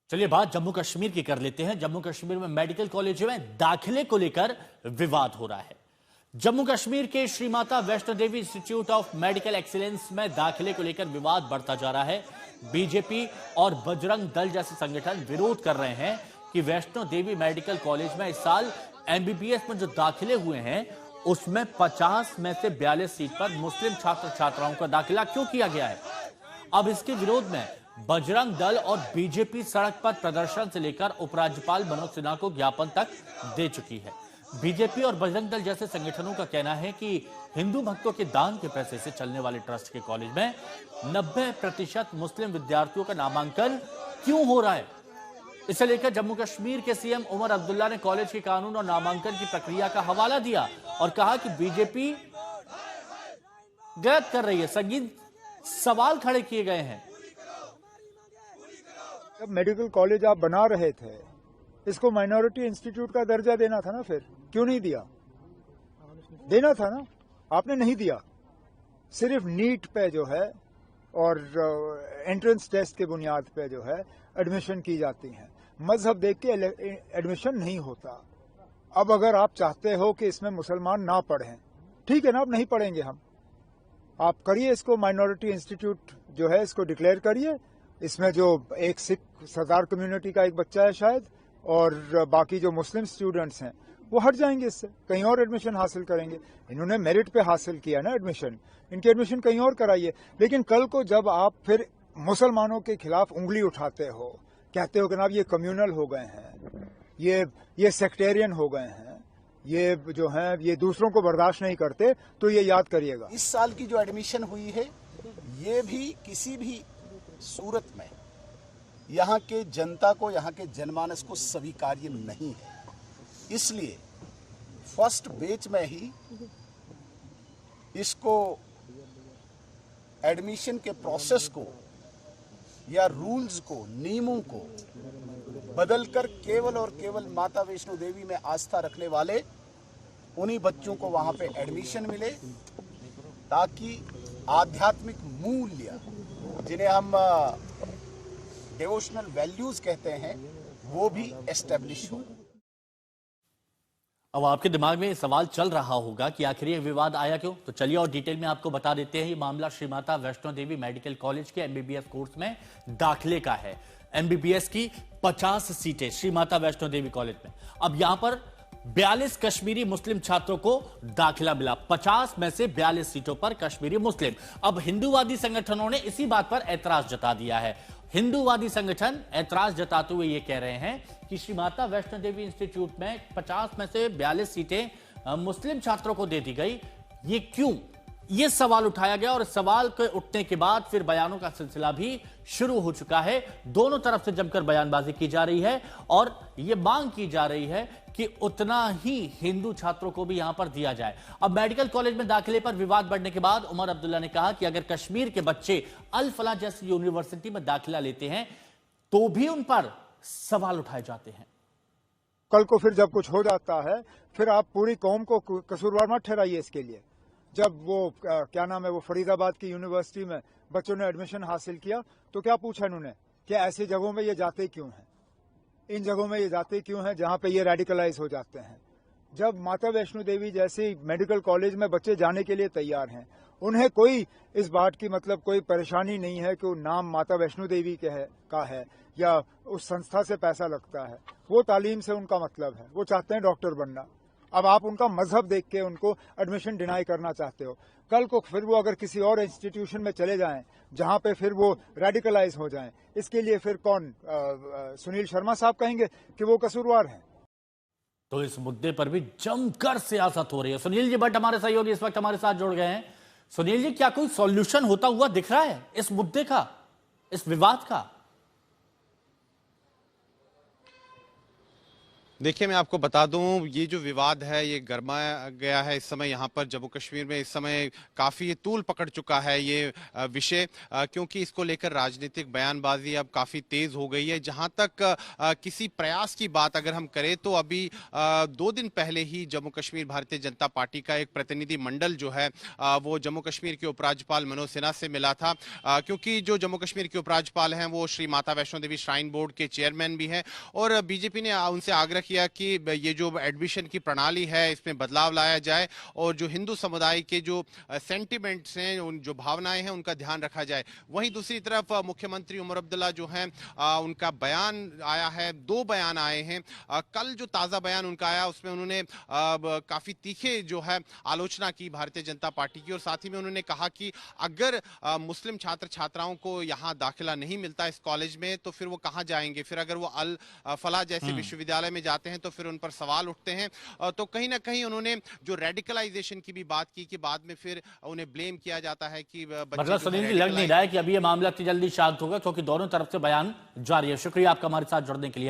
चलिए बात जम्मू कश्मीर की कर लेते हैं। जम्मू कश्मीर में मेडिकल कॉलेज में दाखिले को लेकर विवाद हो रहा है। जम्मू कश्मीर के Shri Mata Vaishno Devi institute of medical excellence में दाखिले को लेकर विवाद बढ़ता जा रहा है। बीजेपी और बजरंग दल जैसे संगठन विरोध कर रहे हैं कि वैष्णो देवी मेडिकल कॉलेज में इस साल एमबीबीएस में जो दाखिले हुए हैं उसमें 50 में से 42 सीट पर मुस्लिम छात्र छात्राओं का दाखिला क्यों किया गया है। अब इसके विरोध में बजरंग दल और बीजेपी सड़क पर प्रदर्शन से लेकर उपराज्यपाल मनोज सिन्हा को ज्ञापन तक दे चुकी है। बीजेपी और बजरंग दल जैसे संगठनों का कहना है कि हिंदू भक्तों के दान के पैसे से चलने वाले ट्रस्ट के कॉलेज में 90% मुस्लिम विद्यार्थियों का नामांकन क्यों हो रहा है। इसे लेकर जम्मू कश्मीर के सीएम उमर अब्दुल्ला ने कॉलेज के कानून और नामांकन की प्रक्रिया का हवाला दिया और कहा कि बीजेपी गलत कर रही है। संगीन सवाल खड़े किए गए हैं। जब मेडिकल कॉलेज आप बना रहे थे, इसको माइनॉरिटी इंस्टीट्यूट का दर्जा देना था ना, फिर क्यों नहीं दिया? देना था ना, आपने नहीं दिया। सिर्फ नीट पे जो है और एंट्रेंस टेस्ट के बुनियाद पे जो है एडमिशन की जाती है। मजहब देख के एडमिशन नहीं होता। अब अगर आप चाहते हो कि इसमें मुसलमान ना पढ़ें, ठीक है ना, अब नहीं पढ़ेंगे हम। आप करिए इसको माइनॉरिटी इंस्टीट्यूट जो है इसको डिक्लेयर करिए। इसमें जो एक सिख सरदार कम्युनिटी का एक बच्चा है शायद, और बाकी जो मुस्लिम स्टूडेंट्स हैं वो हट जाएंगे, इससे कहीं और एडमिशन हासिल करेंगे। इन्होंने मेरिट पे हासिल किया ना एडमिशन, इनकी एडमिशन कहीं और कराइए। लेकिन कल को जब आप फिर मुसलमानों के खिलाफ उंगली उठाते हो, कहते हो कि ना ये कम्युनल हो गए हैं, ये सेक्टेरियन हो गए हैं, ये जो है ये दूसरों को बर्दाश्त नहीं करते, तो ये याद करिएगा। इस साल की जो एडमिशन हुई है ये भी किसी भी सूरत में यहाँ के जनता को, यहाँ के जनमानस को स्वीकार्य नहीं है। इसलिए फर्स्ट बैच में ही इसको एडमिशन के प्रोसेस को या रूल्स को, नियमों को बदलकर केवल और केवल माता वैष्णो देवी में आस्था रखने वाले उन्हीं बच्चों को वहां पे एडमिशन मिले, ताकि आध्यात्मिक मूल्य जिन्हें हम डिवोशनल वैल्यूज कहते हैं वो भी एस्टेब्लिश हो। अब आपके दिमाग में सवाल चल रहा होगा कि आखिर ये विवाद आया क्यों, तो चलिए और डिटेल में आपको बता देते हैं। ये मामला श्री माता वैष्णो देवी मेडिकल कॉलेज के एमबीबीएस कोर्स में दाखिले का है। एमबीबीएस की 50 सीटें श्री माता वैष्णो देवी कॉलेज में। अब यहां पर 42 कश्मीरी मुस्लिम छात्रों को दाखिला मिला। 50 में से 42 सीटों पर कश्मीरी मुस्लिम। अब हिंदूवादी संगठनों ने इसी बात पर ऐतराज जता दिया है। हिंदूवादी संगठन ऐतराज जताते हुए ये कह रहे हैं कि श्री माता वैष्णो देवी इंस्टीट्यूट में 50 में से 42 सीटें मुस्लिम छात्रों को दे दी गई। ये क्यों, ये सवाल उठाया गया और इस सवाल के उठने के बाद फिर बयानों का सिलसिला भी शुरू हो चुका है। दोनों तरफ से जमकर बयानबाजी की जा रही है और यह मांग की जा रही है कि उतना ही हिंदू छात्रों को भी यहां पर दिया जाए। अब मेडिकल कॉलेज में दाखिले पर विवाद बढ़ने के बाद उमर अब्दुल्ला ने कहा कि अगर कश्मीर के बच्चे अल फलाह जैसी यूनिवर्सिटी में दाखिला लेते हैं तो भी उन पर सवाल उठाए जाते हैं। कल को फिर जब कुछ हो जाता है, फिर आप पूरी कौम को कसूरवार मत ठहराइए इसके लिए। जब वो क्या नाम है, वो फरीदाबाद की यूनिवर्सिटी में बच्चों ने एडमिशन हासिल किया तो क्या पूछा इन्होंने कि ऐसी जगहों में ये जाते क्यों हैं, इन जगहों में ये जाते क्यों हैं जहां पे ये रेडिकलाइज हो जाते हैं। जब माता वैष्णो देवी जैसी मेडिकल कॉलेज में बच्चे जाने के लिए तैयार हैं, उन्हें कोई इस बात की मतलब कोई परेशानी नहीं है कि वो नाम माता वैष्णो देवी का है या उस संस्था से पैसा लगता है। वो तालीम से उनका मतलब है, वो चाहते हैं डॉक्टर बनना। अब आप उनका मजहब देख के उनको एडमिशन डिनाई करना चाहते हो। कल को फिर वो अगर किसी और इंस्टीट्यूशन में चले जाएं जहां पे फिर वो रेडिकलाइज हो जाएं, इसके लिए फिर कौन सुनील शर्मा साहब कहेंगे कि वो कसूरवार हैं। तो इस मुद्दे पर भी जमकर सियासत हो रही है। सुनील जी भट्ट हमारे सहयोगी इस वक्त हमारे साथ जुड़ गए हैं। सुनील जी, क्या कोई सॉल्यूशन होता हुआ दिख रहा है इस मुद्दे का, इस विवाद का? देखिए, मैं आपको बता दूं, ये जो विवाद है ये गरमा गया है इस समय यहाँ पर जम्मू कश्मीर में। इस समय काफी तूल पकड़ चुका है ये विषय, क्योंकि इसको लेकर राजनीतिक बयानबाजी अब काफी तेज हो गई है। जहां तक किसी प्रयास की बात अगर हम करें तो अभी 2 दिन पहले ही जम्मू कश्मीर भारतीय जनता पार्टी का एक प्रतिनिधि मंडल जो है वो जम्मू कश्मीर के उपराज्यपाल मनोज सिन्हा से मिला था, क्योंकि जो जम्मू कश्मीर के उपराज्यपाल हैं वो श्री माता वैष्णो देवी श्राइन बोर्ड के चेयरमैन भी हैं, और बीजेपी ने उनसे आग्रह किया कि ये जो एडमिशन की प्रणाली है इसमें बदलाव लाया जाए और जो हिंदू समुदाय के जो सेंटिमेंट्स हैं, उन जो भावनाएं हैं उनका ध्यान रखा जाए। वहीं दूसरी तरफ मुख्यमंत्री उमर अब्दुल्ला जो हैं उनका बयान आया है, 2 बयान आए हैं। कल जो ताजा बयान उनका आया उसमें उन्होंने काफी तीखे जो है आलोचना की भारतीय जनता पार्टी की, और साथ ही में उन्होंने कहा कि अगर मुस्लिम छात्र छात्राओं को यहाँ दाखिला नहीं मिलता इस कॉलेज में तो फिर वो कहाँ जाएंगे, फिर अगर वो अल फलाह जैसे विश्वविद्यालय में जाते हैं तो फिर उन पर सवाल उठते हैं। तो कहीं ना कहीं उन्होंने जो रेडिकलाइजेशन की भी बात की कि बाद में फिर उन्हें ब्लेम किया जाता है कि मतलब सुनील जी, लग नहीं रहा है कि अभी ये मामला इतनी जल्दी शांत होगा, क्योंकि दोनों तरफ से बयान जारी है। शुक्रिया आपका हमारे साथ जुड़ने के लिए।